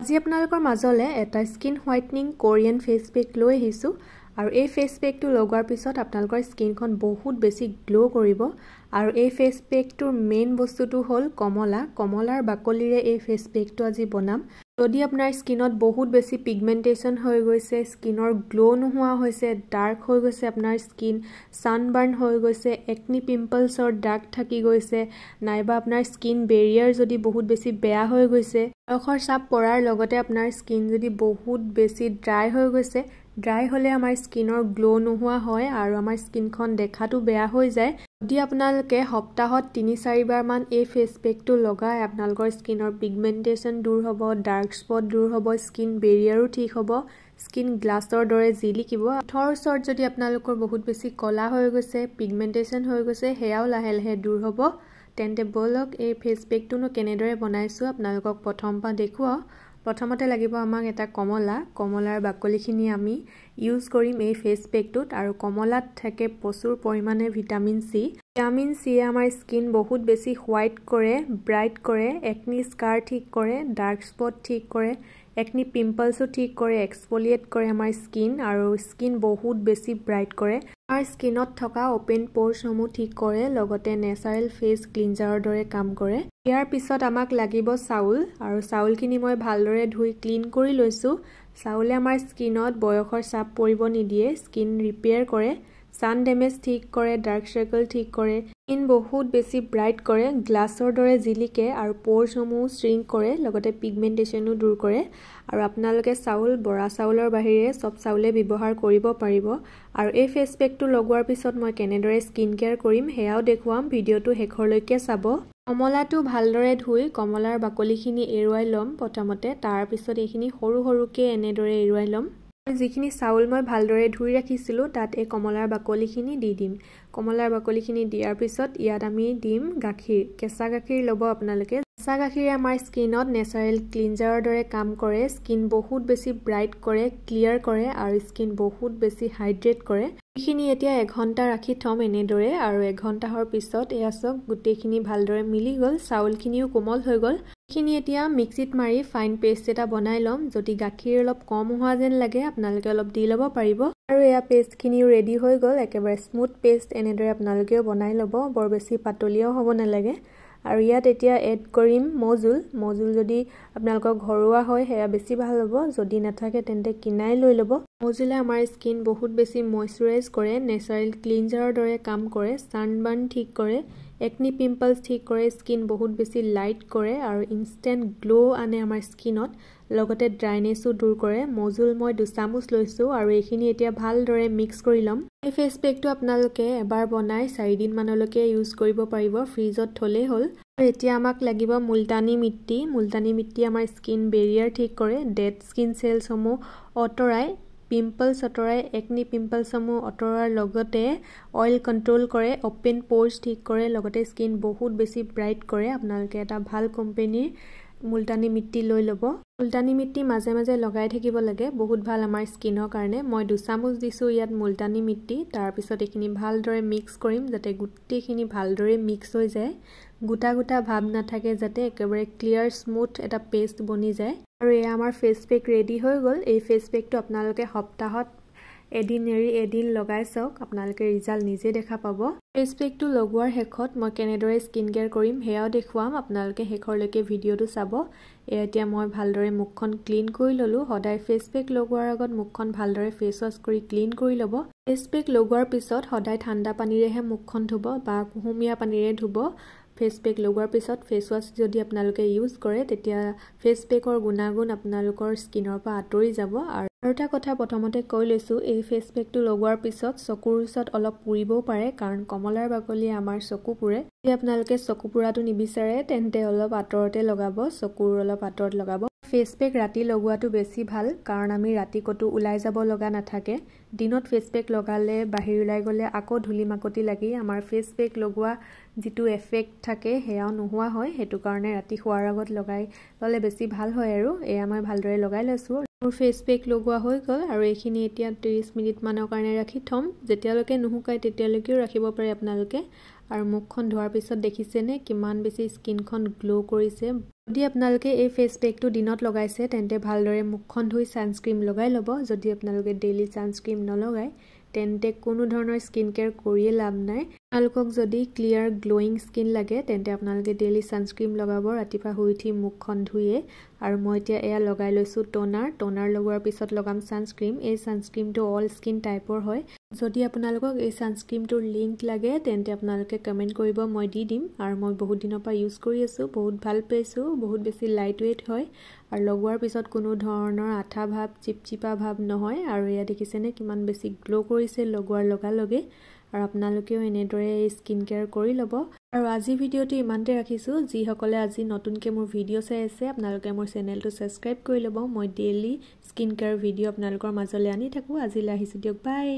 আজি আপোনালোকৰ মাজলে এটা স্কিন হোৱাইটনিং কোৰিয়ান ফেস পেক লৈ আহিছো আৰু এই ফেস পেকটো লগোৱাৰ পিছত আপোনালোকৰ স্কিনখন বহুত বেছি গ্লো কৰিব আৰু এই ফেস পেকটোৰ মেইন বস্তুটো হ'ল কমলাৰ বাকলিৰে এই ফেস পেকটো আজি বনাম যদি আপোনাৰ স্কিনত বহুত বেছি পিগমেন্টেশন হৈ গৈছে স্কিনৰ গ্লো নোহোৱা হৈছে ডাৰ্ক হৈ গৈছে আপোনাৰ স্কিন সানবাৰ্ন হৈ গৈছে একনি পিম্পলছৰ দাগ থাকি গৈছে নাইবা আপোনাৰ স্কিন বেৰিয়াৰ যদি বহুত বেছি বেয়া হৈ গৈছে অখৰ সাপ পৰাৰ লগতে আপোনাৰ স্কিন যদি বহুত বেছি ড্ৰাই হৈ গৈছে ড্ৰাই হলে আমাৰ স্কিনৰ গ্লো নোহোৱা হয় আৰু আমাৰ স্কিনখন দেখাটো বেয়া হৈ যায় যদি আপোনালোকে সপ্তাহত 3-4 বাৰ মান এই ফেস পেকটো লগাই আপোনালোকৰ স্কিনৰ পিগমেন্টেশন দূৰ হ'ব ডাৰ্ক স্পট দূৰ হ'ব স্কিন বেৰিয়াৰো ঠিক হ'ব স্কিন গ্লাছৰ দৰে জিলিকিব থৰ ওচৰত যদি আপোনালোকৰ বহুত বেছি কলা হৈ গৈছে পিগমেন্টেশন হৈ গৈছে হেয়াও লাহে লাহে দূৰ হ'ব তেন্তে বলক এই ফেস পেকটোনো কেনেদৰে বনাইছো আপোনালোকক প্ৰথমপা দেখুৱা প্ৰথমতে লাগিব আমাক এটা কমলাৰ বাকলিখিনি আমি ইউজ কৰিম এই ফেস পেকটোত আৰু কমলাত থাকে প্ৰচুৰ পৰিমাণে ভিটামিন সি আমাৰ স্কিন বহুত বেছি হোৱাইট কৰে ব্ৰাইট কৰে একনি স্কাৰ ঠিক কৰে ডাৰ্ক স্পট ঠিক কৰে একনি পিম্পলছও ঠিক কৰে এক্সফোলিয়েট কৰে আমাৰ স্কিন আৰু স্কিন বহুত বেছি ব্ৰাইট কৰে আমাৰ স্কিনত থকা ওপেন পোৰছ সমূহ ঠিক কৰে লগতে নেচাৰেল ফেস ক্লিনজাৰৰ দৰে কাম কৰে ইয়াৰ পিছত আমাক লাগিব চাউল আৰু চাউলখিনি মই ভালদৰে ধুই ক্লিন কৰি লৈছো চাউলে আমাৰ স্কিনত বয়সৰ চাপ পৰিব নিদিয়ে স্কিন ৰিপেয়াৰ কৰে সান ডেমেজ ঠিক কৰে ডাৰ্ক সাৰ্কেল ঠিক কৰে স্কিন বহুত বেছি ব্ৰাইট কৰে গ্লাছৰ দৰে জিলিকে আৰু পোৰছ সমূহ শ্ৰিংক কৰে লগতে পিগমেন্টেশনো দূৰ কৰে আৰু আপোনালোকে চাউল বৰা চাউলৰ বাহিৰে সব চাউলে ব্যৱহাৰ কৰিব পাৰিব আৰু এই ফেস পেকটো লগোৱাৰ পিছত মই কেনেদৰে স্কিন কেয়াৰ কৰিম হেয়াও দেখুৱাম ভিডিওটো শেষৰলৈকে চাব কমলাটো ভালদৰে ধুই কমলাৰ বাকলিখিনি এৰুৱাই লম প্ৰথমতে তাৰ পিছত এইখিনি সৰু সৰুকে এনেদৰে এৰুৱাই লম যিখিনি চাউল মই ভালদৰে ধুই ৰাখিছিলো তাত এই কমলাৰ বাকলিখিনি দি দিম কমলাৰ বাকলিখিনি দিয়াৰ পিছত ইয়াত আমি দিম গাখীৰ কেঁচা গাখীৰ ল'ব আপোনালোকে কেঁচা গাখীৰে আমাৰ স্কিনত নেচাৰেল ক্লিনজাৰৰ দৰে কাম কৰে স্কিন বহুত বেছি ব্ৰাইট কৰে ক্লিয়াৰ কৰে আৰু স্কিন বহুত বেছি হাইড্ৰেট কৰে এইখিনি এতিয়া 1 ঘণ্টা ৰাখি থম এনেদৰে আৰু 1 ঘণ্টাৰ পিছত এয়া সব গুটেখিনি ভালদৰে মিলি গল চাউলখিনিও কোমল হৈ গল এইখিনি এতিয়া মিক্সিত মাৰি ফাইন পেষ্ট এটা বনাই লম যদি গাখীৰ অলপ কম হোৱা যেন লাগে আপোনালোকে অলপ দি ল'ব পাৰিব আৰু এয়া পেষ্টখিনিও ৰেডি হৈ গল একেবাৰে স্মুথ পেষ্ট এনেদৰে আপোনালোকেও বনাই ল'ব বৰ বেছি পাতলিয়াও হ'ব নালাগে আৰু ইয়াত এতিয়া এড কৰিম মজুল যদি আপোনালোকৰ ঘৰুৱা হয় হেয়া বেছি ভাল হ'ব যদি নাথাকে তেন্তে কিনাই লৈ ল'ব মজুলে আমাৰ স্কিন বহুত বেছি ময়শ্চাৰাইজ কৰে নেচাৰেল ক্লিনজাৰৰ দৰে কাম কৰে সানবাৰ্ন ঠিক কৰে একনি পিম্পলছ ঠিক কৰে স্কিন বহুত বেছি লাইট কৰে আৰু ইনষ্টেন্ট গ্লো আনে আমাৰ স্কিনত লগতে ড্ৰাইনেছো দূৰ কৰে মজুল মই 2 চামুচ লৈছো আৰু এইখিনি এতিয়া ভালদৰে মিক্স কৰি লম এই ফেস পেকটো আপোনালোকে এবাৰ বনাই 4 দিন মানলৈকে ইউজ কৰিব পাৰিব ফ্ৰিজত থলে হ'ল আৰু এতিয়া আমাক লাগিব মুলতানী মিট্টি আমাৰ স্কিন বেৰিয়াৰ ঠিক কৰে ডেড স্কিন সেলছ সমূহ অটৰাই পিম্পলছ অটৰাই একনি পিম্পলছ সমূহ অটৰাৰ লগতে অইল কন্ট্ৰোল কৰে ওপেন পোৰছ ঠিক কৰে লগতে স্কিন বহুত বেছি ব্ৰাইট কৰে আপোনালোকে এটা ভাল কোম্পানীৰ মুলতানী মিট্টি লৈ ল'ব মুলতানী মিট্টি মাজে মাজে লগাই থাকিব লাগে বহুত ভাল আমাৰ স্কিনৰ কাৰণে মই 2 চামুচ দিছো ইয়াত মুলতানী মিট্টি তাৰ পিছত এইখিনি ভালদৰে মিক্স কৰিম যাতে গুটেখিনি ভালদৰে মিক্স হৈ যায় গুটা ভাব নাথাকে যাতে একেবাৰে ক্লিয়াৰ স্মুথ এটা পেষ্ট বনি যায় আৰু এয়া আমাৰ ফেস পেক ৰেডি হৈ গল এই ফেস পেকটো আপোনালোকে সপ্তাহত এদিন লগাই চাওক আপোনালোকে ৰিজাল্ট নিজে দেখা পাব ফেস পেকটো লগোৱাৰ শেষত মই কেনেদৰে স্কিন কেয়াৰ কৰিম হেয়াও দেখুৱাম আপোনালোকে শেষৰলৈকে ভিডিওটো চাব এতিয়া মই ভালদৰে মুখখন ক্লিন কৰি ললো সদায় ফেস পেক লগোৱাৰ আগত মুখখন ভালদৰে ফেস ওয়াশ কৰি ক্লিন কৰি লব ফেস পেক লগোৱাৰ পিছত সদায় ঠাণ্ডা পানীৰেহে মুখখন ধুব বা কুহুমীয়া পানীৰে ধুব ফেস পেক লগোৱাৰ পিছত ফেস ওয়াশ যদি আপোনালোকে ইউজ কৰে তেতিয়া ফেস পেকৰ গুণাগুণ আপোনালোকৰ স্কিনৰ পৰা আঁতৰি যাব আৰু এটা কথা প্ৰথমতে কৈ লৈছো এই ফেস পেকটো লগোৱাৰ পিছত চকুৰ ওচৰত অলপ পুৰিবও পাৰে কাৰণ কমলাৰ বাকলিয়ে আমাৰ চকু পুৰে যদি আপোনালোকে চকু পুৰাটো নিবিচাৰে তেন্তে অলপ আঁতৰতে লগাব চকুৰ অলপ আঁতৰত লগাব ফেস পেক ৰাতি লগোৱাটো বেছি ভাল কাৰণ আমি ৰাতি কতো উলাই যাব লগা নাথাকে দিনত ফেস পেক লগালে বাহিৰ উলাই গলে আকৌ ধুলি মাকতি লাগি আমাৰ ফেস পেক লগোৱা যেটো এফেক্ট থাকে হেয়াও নোহোৱা হয় হেতু কাৰণে ৰাতি শুৱাৰ আগত লগাই ললে বেছি ভাল হয় আৰু এয়া মই ভালদৰে লগাই লৈছো মোৰ ফেস পেক লগোৱা হৈ গল আৰু এইখিনি এতিয়া 30 মিনিট মানৰ কাৰণে ৰাখি থম যেতিয়ালৈকে নুহুকাই তেতিয়ালৈকেও ৰাখিব পাৰে আপোনালোকে আৰু মুখখন ধোৱাৰ পিছত দেখিছেনে কিমান বেছি স্কিনখন গ্লো কৰিছে যদি আপোনালোকে এই ফেচ পেকটো দিনত লগাইছে তেন্তে ভালদৰে মুখখন ধুই ছানস্ক্ৰীম লগাই ল'ব। যদি আপোনালোকে ডেইলি ছানস্ক্ৰীম নলগায় তেন্তে কোনো ধৰণৰ স্কিন কেয়াৰ কৰিয়ে লাভ নাই। আপোনালোকক যদি ক্লিয়াৰ গ্লোয়িং স্কিন লাগে তেন্তে আপোনালোকে ডেইলি ছানস্ক্ৰীম লগাব ৰাতিপুৱা শুই উঠি মুখখন ধুয়ে। আৰু মই এতিয়া এয়া লগাই লৈছোঁ টনাৰ লগোৱাৰ পিছত লগাম ছানস্ক্ৰীম। এই ছানস্ক্ৰীমটো অল স্কিন টাইপৰ হয়। যদি আপোনালোকক এই ছানস্ক্ৰীমটোৰ লিংক লাগে তেন্তে আপোনালোকে কমেণ্ট কৰিব, মই দি দিম। আৰু মই বহুত দিনৰ পৰা ইউজ কৰি আছোঁ, বহুত ভাল পাইছোঁ, বহুত বেছি লাইট ৱেইট হয় আৰু লগোৱাৰ পিছত কোনো ধৰণৰ আঠা ভাৱ চিপচিপা ভাৱ নহয়। আৰু এয়া দেখিছেনে কিমান বেছি গ্ল' কৰিছে লগোৱাৰ লগে। আৰু আপোনালোকেও এনেদৰে এই স্কিন কেয়াৰ কৰি ল'ব। আৰু আজি ভিডিঅ'টো ইমানতে ৰাখিছোঁ। যিসকলে আজি নতুনকৈ মোৰ ভিডিঅ' চাই আছে আপোনালোকে মোৰ চেনেলটো ছাবস্ক্ৰাইব কৰি ল'ব। মই ডেইলি স্কিন কেয়াৰ ভিডিঅ' আপোনালোকৰ মাজলৈ আনি থাকোঁ। আজিলৈ আহিছোঁ দিয়ক, বাই।